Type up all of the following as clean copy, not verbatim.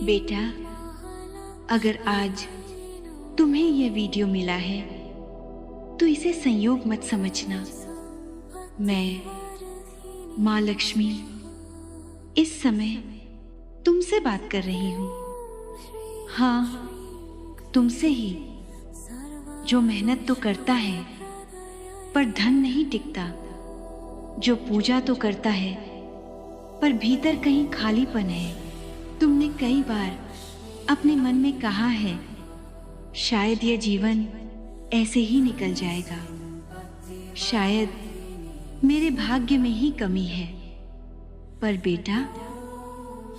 बेटा, अगर आज तुम्हें यह वीडियो मिला है तो इसे संयोग मत समझना। मैं माँ लक्ष्मी इस समय तुमसे बात कर रही हूँ। हाँ, तुमसे ही, जो मेहनत तो करता है पर धन नहीं टिकता, जो पूजा तो करता है पर भीतर कहीं खालीपन है। तुमने कई बार अपने मन में कहा है, शायद यह जीवन ऐसे ही निकल जाएगा, शायद मेरे भाग्य में ही कमी है। पर बेटा,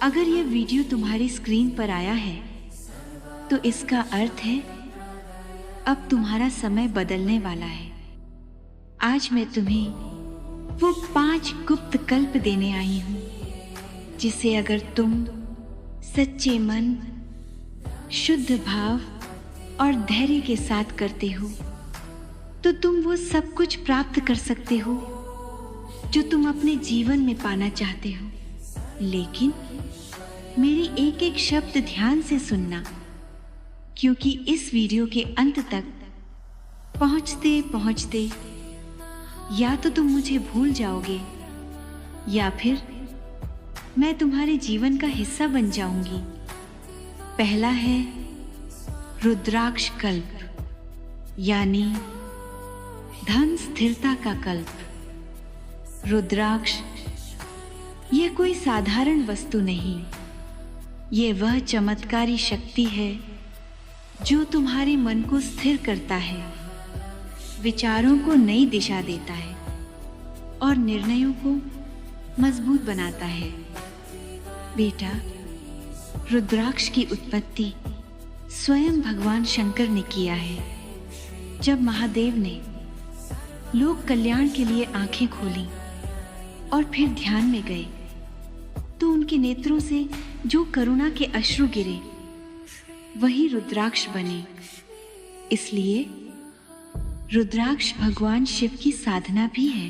अगर यह वीडियो तुम्हारी स्क्रीन पर आया है तो इसका अर्थ है अब तुम्हारा समय बदलने वाला है। आज मैं तुम्हें वो 5 गुप्त कल्प देने आई हूं, जिसे अगर तुम सच्चे मन, शुद्ध भाव और धैर्य के साथ करते हो तो तुम वो सब कुछ प्राप्त कर सकते हो जो तुम अपने जीवन में पाना चाहते हो। लेकिन मेरी एक एक शब्द ध्यान से सुनना, क्योंकि इस वीडियो के अंत तक पहुंचते पहुंचते या तो तुम मुझे भूल जाओगे या फिर मैं तुम्हारे जीवन का हिस्सा बन जाऊंगी। पहला है रुद्राक्ष कल्प, यानी धन स्थिरता का कल्प। रुद्राक्ष यह कोई साधारण वस्तु नहीं, यह वह चमत्कारी शक्ति है जो तुम्हारे मन को स्थिर करता है, विचारों को नई दिशा देता है और निर्णयों को मजबूत बनाता है। बेटा, रुद्राक्ष की उत्पत्ति स्वयं भगवान शंकर ने किया है। जब महादेव ने लोक कल्याण के लिए आंखें खोली और फिर ध्यान में गए तो उनके नेत्रों से जो करुणा के अश्रु गिरे वही रुद्राक्ष बने। इसलिए रुद्राक्ष भगवान शिव की साधना भी है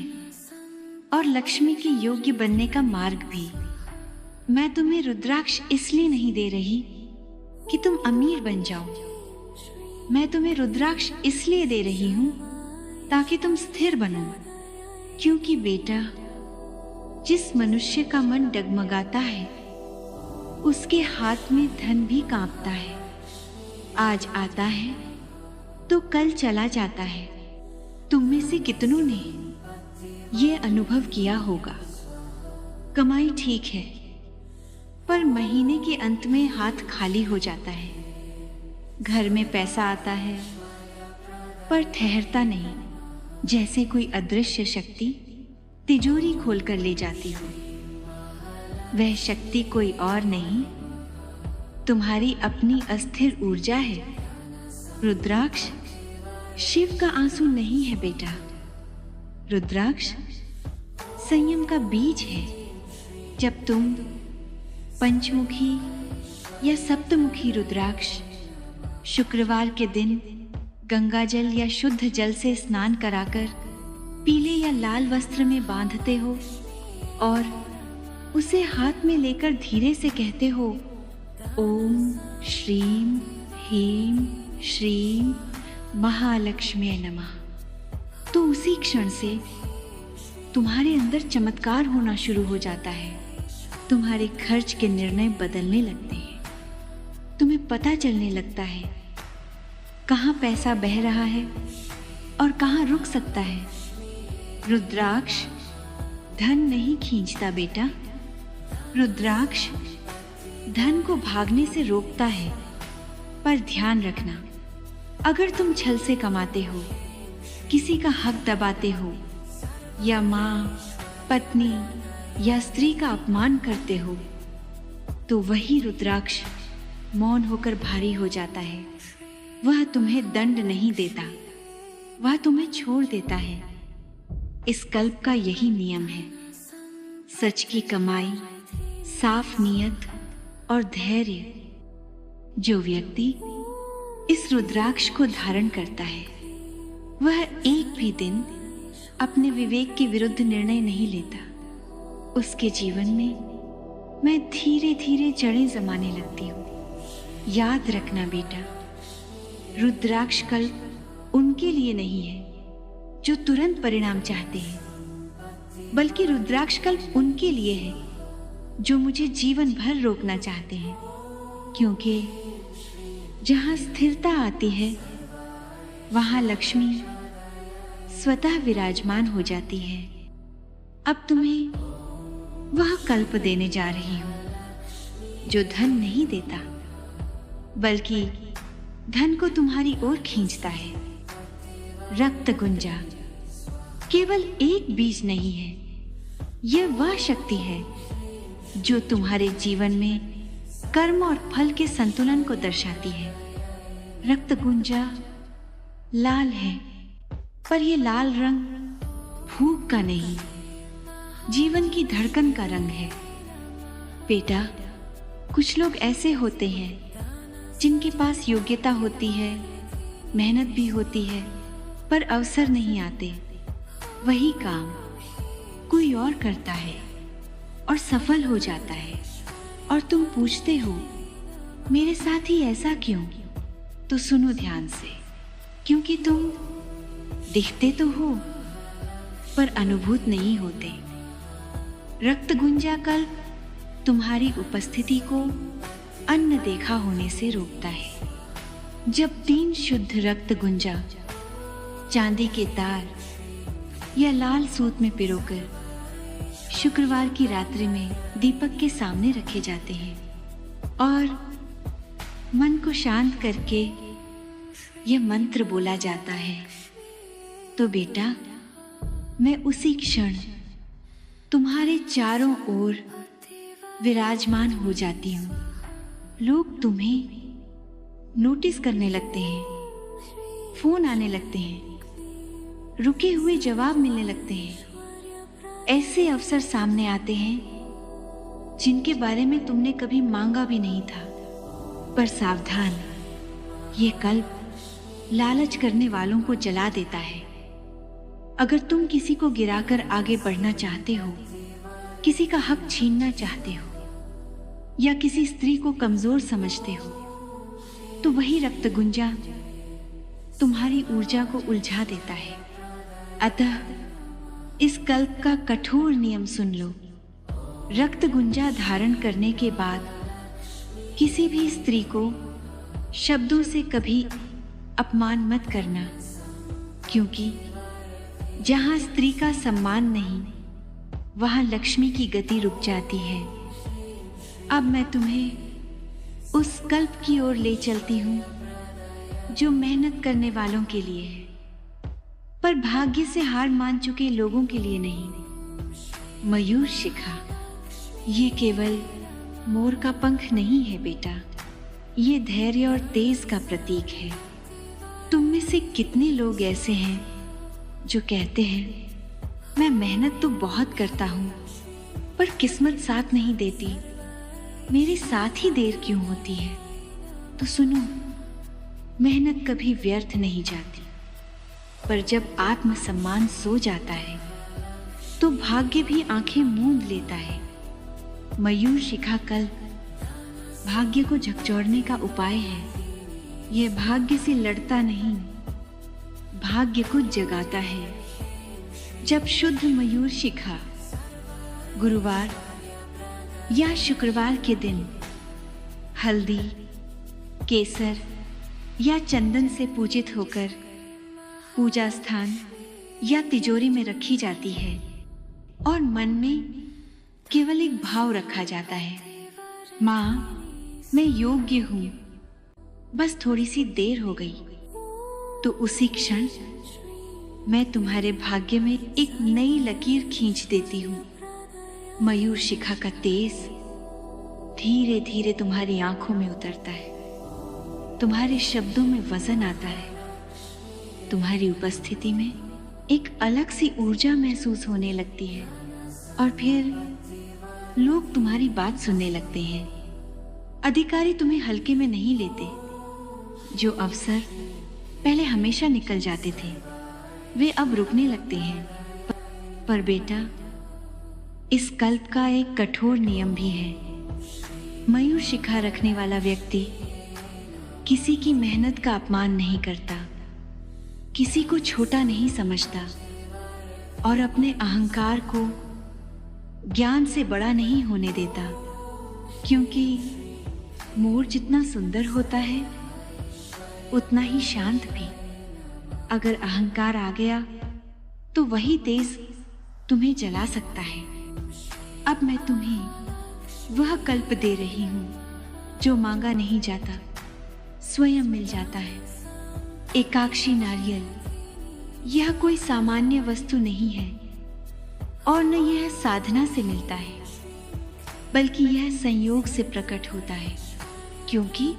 और लक्ष्मी के योग्य बनने का मार्ग भी। मैं तुम्हें रुद्राक्ष इसलिए नहीं दे रही कि तुम अमीर बन जाओ, मैं तुम्हें रुद्राक्ष इसलिए दे रही हूं ताकि तुम स्थिर बनो। क्योंकि बेटा, जिस मनुष्य का मन डगमगाता है उसके हाथ में धन भी कांपता है। आज आता है तो कल चला जाता है। तुम में से कितनों ने ये अनुभव किया होगा। कमाई ठीक है, पर महीने के अंत में हाथ खाली हो जाता है। घर में पैसा आता है पर ठहरता नहीं, जैसे कोई अदृश्य शक्ति तिजोरी खोलकर ले जाती हो। वह शक्ति कोई और नहीं, तुम्हारी अपनी अस्थिर ऊर्जा है। रुद्राक्ष शिव का आंसू नहीं है बेटा, रुद्राक्ष संयम का बीज है। जब तुम पंचमुखी या सप्तमुखी रुद्राक्ष शुक्रवार के दिन गंगाजल या शुद्ध जल से स्नान कराकर पीले या लाल वस्त्र में बांधते हो और उसे हाथ में लेकर धीरे से कहते हो, ओम श्रीम ह्रीम श्रीम महालक्ष्मी नमः, तो उसी क्षण से तुम्हारे अंदर चमत्कार होना शुरू हो जाता है। तुम्हारे खर्च के निर्णय बदलने लगते हैं। तुम्हें पता चलने लगता है कहाँ पैसा बह रहा है और कहाँ रुक सकता है। रुद्राक्ष धन नहीं खींचता बेटा, रुद्राक्ष धन को भागने से रोकता है। पर ध्यान रखना, अगर तुम छल से कमाते हो, किसी का हक दबाते हो या माँ, पत्नी या स्त्री का अपमान करते हो तो वही रुद्राक्ष मौन होकर भारी हो जाता है। वह तुम्हें दंड नहीं देता, वह तुम्हें छोड़ देता है। इस कल्प का यही नियम है। सच की कमाई, साफ नीयत और धैर्य। जो व्यक्ति इस रुद्राक्ष को धारण करता है वह एक भी दिन अपने विवेक के विरुद्ध निर्णय नहीं लेता। उसके जीवन में मैं धीरे धीरे जड़ें जमाने लगती हूँ। याद रखना बेटा, रुद्राक्ष कल्प उनके लिए नहीं है जो तुरंत परिणाम चाहते हैं, बल्कि रुद्राक्ष कल्प उनके लिए है जो मुझे जीवन भर रोकना चाहते हैं। क्योंकि जहाँ स्थिरता आती है वहाँ लक्ष्मी स्वतः विराजमान हो जाती है। अब तुम्हें वह कल्प देने जा रही हूँ जो धन नहीं देता, बल्कि धन को तुम्हारी ओर खींचता है। रक्त गुंजा केवल एक बीज नहीं है, यह वह शक्ति है जो तुम्हारे जीवन में कर्म और फल के संतुलन को दर्शाती है। रक्त गुंजा लाल है, पर यह लाल रंग भूख का नहीं, जीवन की धड़कन का रंग है। बेटा, कुछ लोग ऐसे होते हैं जिनके पास योग्यता होती है, मेहनत भी होती है, पर अवसर नहीं आते। वही काम कोई और करता है और सफल हो जाता है, और तुम पूछते हो मेरे साथ ही ऐसा क्यों? तो सुनो ध्यान से, क्योंकि तुम दिखते तो हो पर अनुभूत नहीं होते। रक्त गुंजा कल्प तुम्हारी उपस्थिति को अन्न देखा होने से रोकता है। जब 3 शुद्ध रक्त गुंजा चांदी के तार या लाल सूत में पिरोकर शुक्रवार की रात्रि में दीपक के सामने रखे जाते हैं और मन को शांत करके यह मंत्र बोला जाता है, तो बेटा मैं उसी क्षण तुम्हारे चारों ओर विराजमान हो जाती हूँ। लोग तुम्हें नोटिस करने लगते हैं, फोन आने लगते हैं, रुके हुए जवाब मिलने लगते हैं। ऐसे अवसर सामने आते हैं जिनके बारे में तुमने कभी मांगा भी नहीं था। पर सावधान, ये कल्प लालच करने वालों को जला देता है। अगर तुम किसी को गिराकर आगे बढ़ना चाहते हो, किसी का हक छीनना चाहते हो, या किसी स्त्री को कमजोर समझते हो, तो वही रक्त गुंजा तुम्हारी ऊर्जा को उलझा देता है। अतः इस कल्प का कठोर नियम सुन लो। रक्त गुंजा धारण करने के बाद किसी भी स्त्री को शब्दों से कभी अपमान मत करना, क्योंकि जहां स्त्री का सम्मान नहीं, वहां लक्ष्मी की गति रुक जाती है। अब मैं तुम्हें उस कल्प की ओर ले चलती हूं जो मेहनत करने वालों के लिए है, पर भाग्य से हार मान चुके लोगों के लिए नहीं। मयूर शिखा ये केवल मोर का पंख नहीं है बेटा, ये धैर्य और तेज का प्रतीक है। तुम में से कितने लोग ऐसे हैं जो कहते हैं मैं मेहनत तो बहुत करता हूं, पर किस्मत साथ नहीं देती, मेरे साथ ही देर क्यों होती है? तो सुनो, मेहनत कभी व्यर्थ नहीं जाती, पर जब आत्मसम्मान सो जाता है तो भाग्य भी आंखें मूंद लेता है। मयूर शिखा कल्प भाग्य को झकझोरने का उपाय है। यह भाग्य से लड़ता नहीं, भाग्य को जगाता है। जब शुद्ध मयूर शिखा गुरुवार या शुक्रवार के दिन हल्दी, केसर या चंदन से पूजित होकर पूजा स्थान या तिजोरी में रखी जाती है और मन में केवल एक भाव रखा जाता है, माँ मैं योग्य हूँ, बस थोड़ी सी देर हो गई, तो उसी क्षण मैं तुम्हारे भाग्य में एक नई लकीर खींच देती हूँ। मयूर शिखा का तेज धीरे धीरे तुम्हारी आंखों में उतरता है, तुम्हारे शब्दों में वजन आता है, तुम्हारी उपस्थिति में एक अलग सी ऊर्जा महसूस होने लगती है, और फिर लोग तुम्हारी बात सुनने लगते हैं। अधिकारी तुम्हें हल्के में नहीं लेते। जो अवसर पहले हमेशा निकल जाते थे, वे अब रुकने लगते हैं। पर बेटा, इस कल्प का एक कठोर नियम भी है। मयूर शिखा रखने वाला व्यक्ति किसी की मेहनत का अपमान नहीं करता, किसी को छोटा नहीं समझता और अपने अहंकार को ज्ञान से बड़ा नहीं होने देता, क्योंकि मोर जितना सुंदर होता है उतना ही शांत भी। अगर अहंकार आ गया तो वही तेज तुम्हें जला सकता है। अब मैं तुम्हें वह कल्प दे रही हूं जो मांगा नहीं जाता, स्वयं मिल जाता है। एकाक्षी नारियल यह कोई सामान्य वस्तु नहीं है और न यह साधना से मिलता है, बल्कि यह संयोग से प्रकट होता है, क्योंकि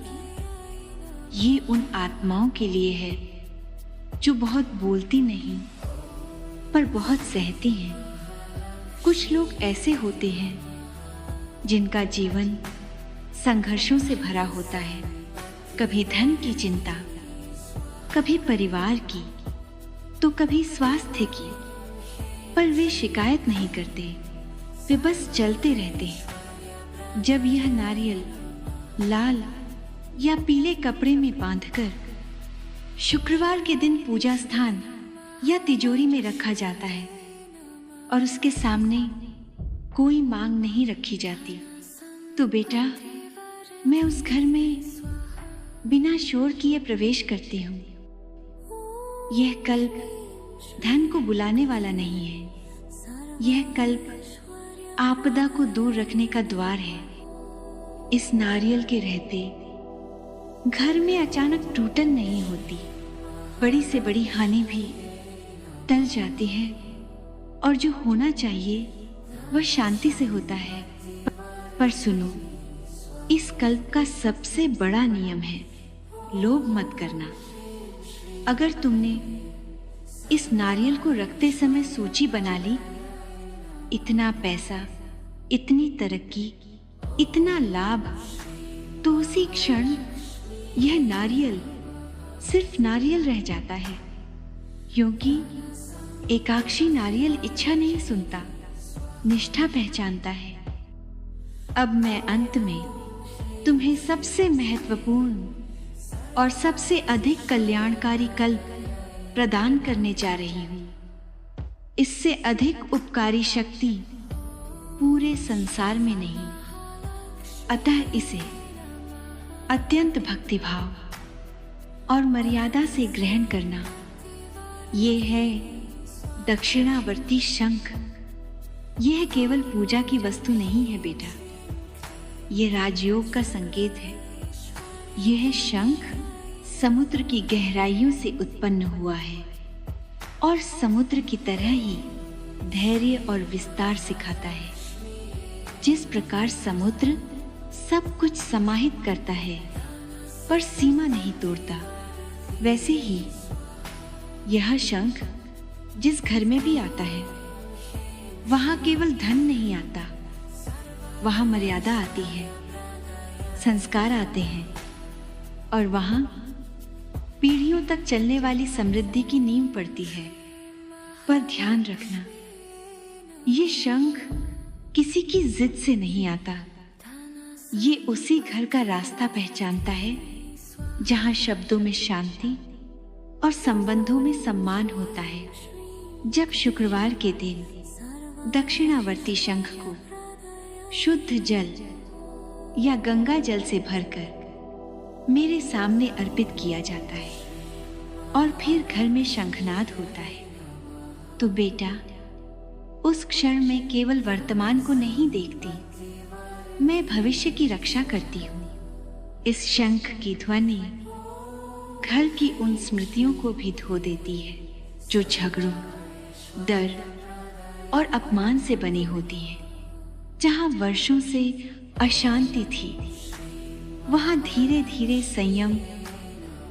ये उन आत्माओं के लिए है जो बहुत बोलती नहीं पर बहुत सहती हैं। कुछ लोग ऐसे होते हैं जिनका जीवन संघर्षों से भरा होता है, कभी धन की चिंता, कभी परिवार की, तो कभी स्वास्थ्य की, पर वे शिकायत नहीं करते, वे बस चलते रहते हैं। जब यह नारियल लाल या पीले कपड़े में बांधकर शुक्रवार के दिन पूजा स्थान या तिजोरी में रखा जाता है और उसके सामने कोई मांग नहीं रखी जाती, तो बेटा मैं उस घर में बिना शोर किए प्रवेश करती हूँ। यह कल्प धन को बुलाने वाला नहीं है, यह कल्प आपदा को दूर रखने का द्वार है। इस नारियल के रहते घर में अचानक टूटन नहीं होती, बड़ी से बड़ी हानि भी टल जाती है और जो होना चाहिए वह शांति से होता है। पर सुनो, इस कल्प का सबसे बड़ा नियम है लोभ मत करना। अगर तुमने इस नारियल को रखते समय सूची बना ली, इतना पैसा, इतनी तरक्की, इतना लाभ, तो उसी क्षण यह नारियल सिर्फ नारियल रह जाता है, क्योंकि एकाक्षी नारियल इच्छा नहीं सुनता, निष्ठा पहचानता है। अब मैं अंत में तुम्हें सबसे महत्वपूर्ण और सबसे अधिक कल्याणकारी कल्प प्रदान करने जा रही हूं। इससे अधिक उपकारी शक्ति पूरे संसार में नहीं। अतः इसे अत्यंत भक्तिभाव और मर्यादा से ग्रहण करना। ये है दक्षिणावर्ती शंख। यह केवल पूजा की वस्तु नहीं है बेटा, यह राजयोग का संकेत है। यह शंख समुद्र की गहराइयों से उत्पन्न हुआ है और समुद्र की तरह ही धैर्य और विस्तार सिखाता है। जिस प्रकार समुद्र सब कुछ समाहित करता है पर सीमा नहीं तोड़ता, वैसे ही यह शंख जिस घर में भी आता है वहां केवल धन नहीं आता, वहां मर्यादा आती है, संस्कार आते हैं और वहां पीढ़ियों तक चलने वाली समृद्धि की नींव पड़ती है। पर ध्यान रखना, ये शंख किसी की जिद से नहीं आता। ये उसी घर का रास्ता पहचानता है जहां शब्दों में शांति और संबंधों में सम्मान होता है। जब शुक्रवार के दिन दक्षिणावर्ती शंख को शुद्ध जल या गंगा जल से भरकर मेरे सामने अर्पित किया जाता है और फिर घर में शंखनाद होता है, तो बेटा उस क्षण में केवल वर्तमान को नहीं देखती, मैं भविष्य की रक्षा करती हूँ। इस शंख की ध्वनि घर की उन स्मृतियों को भी धो देती है जो झगड़ों, डर और अपमान से बनी होती है। जहाँ वर्षों से अशांति थी, वहाँ धीरे धीरे संयम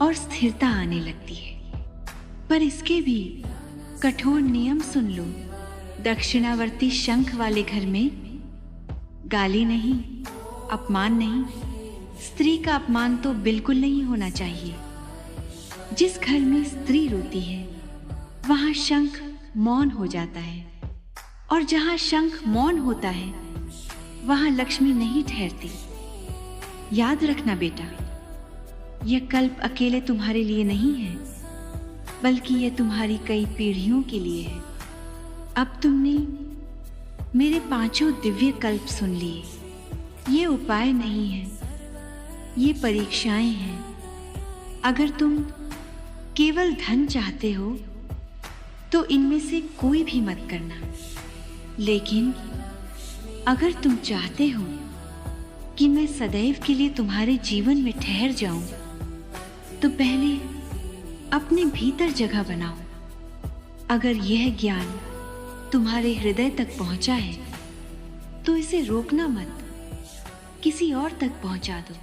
और स्थिरता आने लगती है। पर इसके भी कठोर नियम सुन लो। दक्षिणावर्ती शंख वाले घर में गाली नहीं, अपमान नहीं, स्त्री का अपमान तो बिल्कुल नहीं होना चाहिए। जिस घर में स्त्री रोती है वहां शंख मौन हो जाता है, और जहां शंख मौन होता है वहां लक्ष्मी नहीं ठहरती। याद रखना बेटा, यह कल्प अकेले तुम्हारे लिए नहीं है, बल्कि यह तुम्हारी कई पीढ़ियों के लिए है। अब तुमने मेरे 5 दिव्य कल्प सुन लिए। ये उपाय नहीं है, ये परीक्षाएं हैं। अगर तुम केवल धन चाहते हो तो इनमें से कोई भी मत करना, लेकिन अगर तुम चाहते हो कि मैं सदैव के लिए तुम्हारे जीवन में ठहर जाऊं, तो पहले अपने भीतर जगह बनाओ। अगर यह ज्ञान तुम्हारे हृदय तक पहुंचा है तो इसे रोकना मत, किसी और तक पहुंचा दो।